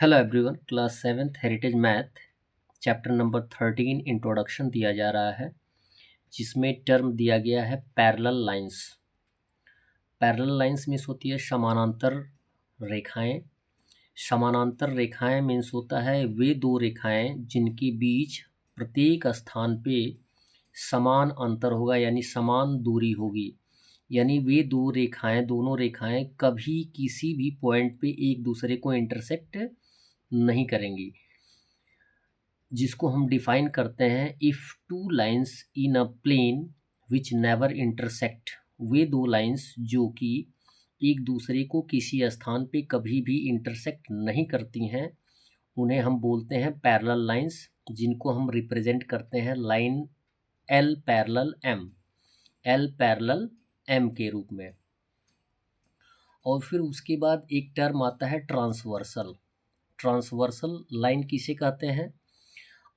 Hello everyone, class seventh heritage math chapter number 13 introduction दिया जा रहा है, जिसमें टर्म दिया गया है parallel lines. Parallel lines means होती है समानांतर रेखाएं। समानांतर रेखाएं मीन्स होता है वे दो रेखाएं जिनके बीच प्रत्येक स्थान पे समान अंतर होगा, यानी समान दूरी होगी। यानी वे दोनों रेखाएं कभी किसी भी पॉइंट पे एक दूसरे को इंटरसेक्ट नहीं करेंगी, जिसको हम डिफाइन करते हैं if two lines in a plane which never intersect. वे दो लाइंस जो कि एक दूसरे को किसी स्थान पे कभी भी इंटरसेक्ट नहीं करती हैं, उन्हें हम बोलते हैं पैरेलल लाइंस, जिनको हम रिप्रेजेंट करते हैं line l parallel m, l parallel m के रूप में। और फिर उसके बाद एक टर्म आता है ट्रांसवर्सल। ट्रांसवर्सल लाइन किसे कहते हैं?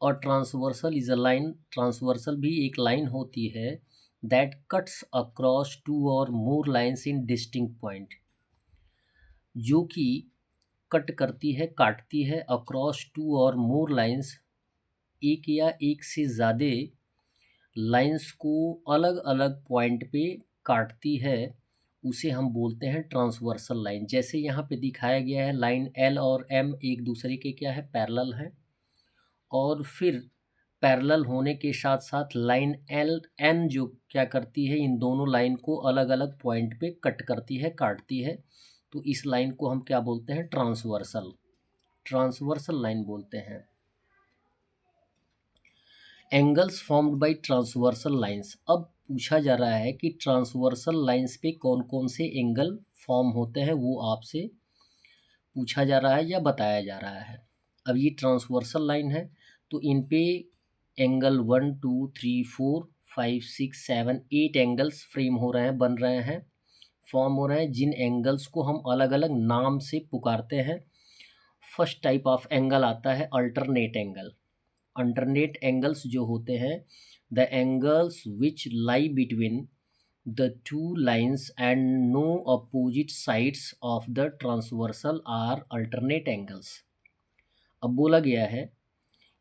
और transversal is a line, transversal भी एक लाइन होती है दैट कट्स अक्रॉस टू और मोर लाइंस इन डिस्टिंक्ट पॉइंट, जो कि कट करती है, काटती है अक्रॉस टू और मोर लाइंस, एक या एक से ज़्यादा लाइंस को अलग अलग पॉइंट पे काटती है, उसे हम बोलते हैं ट्रांसवर्सल लाइन। जैसे यहाँ पे दिखाया गया है, लाइन एल और एम एक दूसरे के क्या है, पैरेलल हैं, और फिर पैरेलल होने के साथ साथ लाइन एल एन जो क्या करती है, इन दोनों लाइन को अलग अलग पॉइंट पे कट करती है, काटती है। तो इस लाइन को हम क्या बोलते हैं, ट्रांसवर्सल, ट्रांसवर्सल लाइन बोलते हैं। Angles formed by transversal lines. अब पूछा जा रहा है कि ट्रांसवर्सल लाइंस पे कौन कौन से एंगल फॉर्म होते हैं, वो आपसे पूछा जा रहा है या बताया जा रहा है। अब ये ट्रांसवर्सल लाइन है, तो इन पे एंगल 1 2 3 4 5 6 7 8 एंगल्स फ्रेम हो रहे हैं, बन रहे हैं, फॉर्म हो रहे हैं, जिन एंगल्स को हम अलग अलग नाम से पुकारते हैं। फर्स्ट टाइप ऑफ एंगल आता है अल्टरनेट एंगल। अल्टरनेट एंगल्स जो होते हैं, the angles which lie between the two lines and no opposite sides of the transversal are alternate angles। अब बोला गया है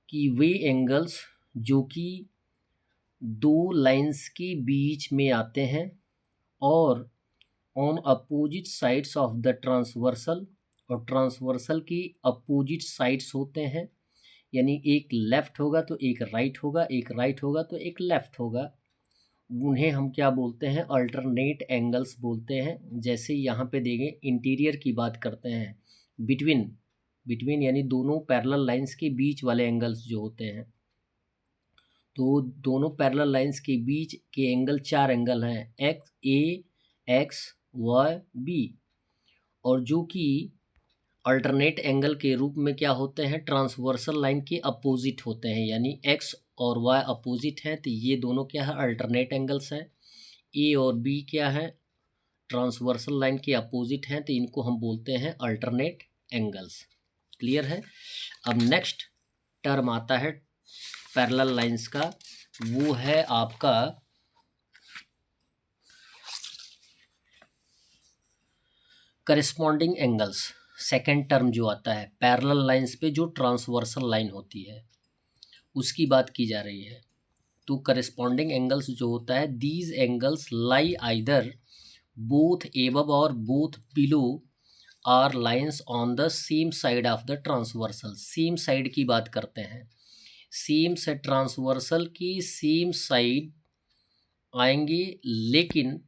कि वे एंगल्स जो कि दो लाइंस के बीच में आते हैं और on opposite sides of the transversal, और ट्रांसवर्सल की अपोजिट साइड्स होते हैं, यानी एक लेफ़्ट होगा तो एक राइट होगा, एक राइट होगा तो एक लेफ़्ट होगा, उन्हें हम क्या बोलते हैं, अल्टरनेट एंगल्स बोलते हैं। जैसे यहाँ पे देखें, इंटीरियर की बात करते हैं, बिटवीन, बिटवीन यानी दोनों पैरेलल लाइंस के बीच वाले एंगल्स जो होते हैं, तो दोनों पैरेलल लाइंस के बीच के एंगल चार एंगल हैं, एक्स ए, एक्स वाई बी, और जो कि अल्टरनेट एंगल के रूप में क्या होते हैं, ट्रांसवर्सल लाइन के अपोजिट होते हैं, यानी एक्स और वाई अपोजिट हैं, तो ये दोनों क्या है, अल्टरनेट एंगल्स हैं। ए और बी क्या है, ट्रांसवर्सल लाइन के अपोजिट हैं, तो इनको हम बोलते हैं अल्टरनेट एंगल्स। क्लियर है? अब नेक्स्ट टर्म आता है पैरेलल लाइंस का, वो है आपका करस्पॉन्डिंग एंगल्स। सेकेंड टर्म जो आता है पैरेलल लाइंस पे जो ट्रांसवर्सल लाइन होती है, उसकी बात की जा रही है। तो करस्पॉन्डिंग एंगल्स जो होता है, these angles lie either both above और both below are lines on the same side of the transversal. Same side की बात करते हैं, सेम से ट्रांसवर्सल की सेम साइड आएंगे, लेकिन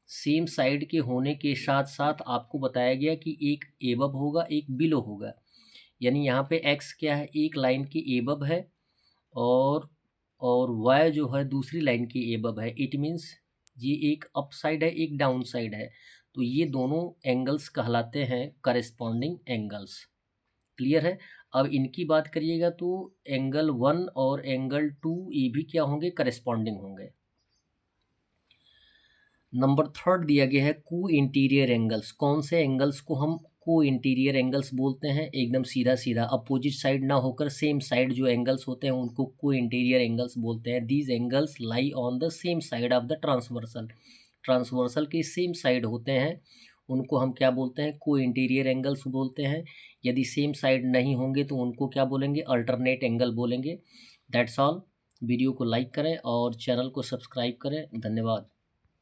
सेम साइड के होने के साथ साथ आपको बताया गया कि एक एबव होगा, एक बिलो होगा। यानी यहाँ पे एक्स क्या है, एक लाइन की एबव है, और वाई जो है दूसरी लाइन की एबव है। इट मीन्स ये एक अप साइड है, एक डाउन साइड है, तो ये दोनों एंगल्स कहलाते हैं करस्पॉन्डिंग एंगल्स। क्लियर है? अब इनकी बात करिएगा तो एंगल 1 और एंगल 2 ये भी क्या होंगे, करस्पॉन्डिंग होंगे। नंबर थर्ड दिया गया है को इंटीरियर एंगल्स। कौन से एंगल्स को हम को इंटीरियर एंगल्स बोलते हैं? एकदम सीधा सीधा, अपोजिट साइड ना होकर सेम साइड जो एंगल्स होते हैं उनको को इंटीरियर एंगल्स बोलते हैं। These angles lie on the same side of the transversal. Transversal के सेम साइड होते हैं, उनको हम क्या बोलते हैं, को इंटीरियर एंगल्स बोलते हैं। यदि सेम साइड नहीं होंगे तो उनको क्या बोलेंगे, अल्टरनेट एंगल बोलेंगे। That's all. वीडियो को लाइक करें और चैनल को सब्सक्राइब करें। धन्यवाद।